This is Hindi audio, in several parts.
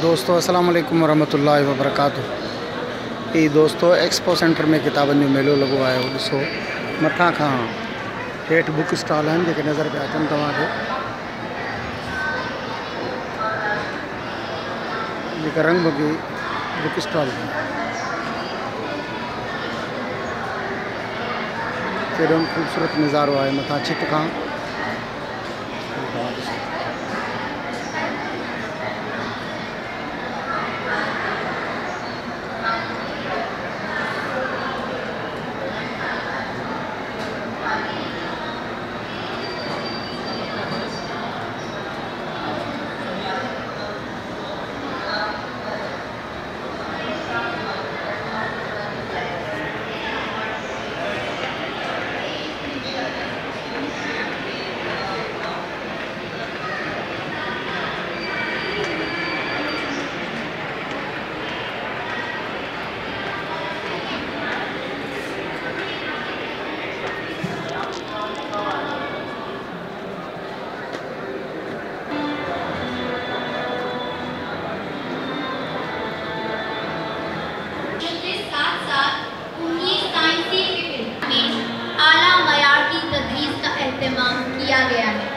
दोस्तों अस्सलाम वालेकुम वरहमतुल्लाहि वबरकातुहू। ये दोस्तों एक्सपो सेंटर में किताबन जो मेलो लगो है ॾिसो मथा खां हेठि बुक स्टॉल आहिनि जेके नज़र पिया अचनि तव्हांखे, जेका रंग बिरंगी बुक स्टॉल केॾो ख़ूबसूरत नज़ारो आहे मथा छित खां। किया गया है।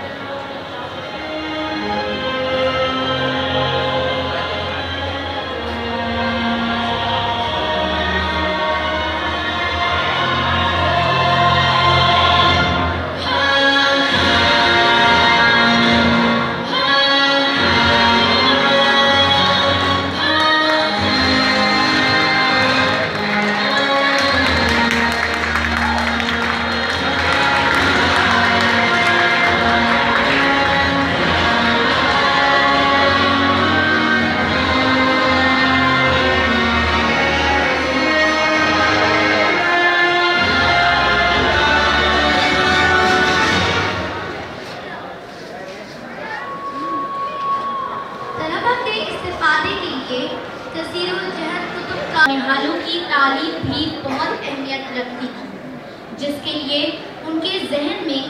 हालों की तालीम भी बहुत अहमियत रखती थी, जिसके लिए उनके जहन में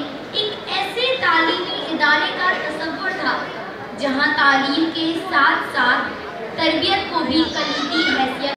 एक ऐसे तालीमी इदारे का तसव्वुर था जहां तालीम के साथ साथ तरबियत को भी कलीदी हैसियत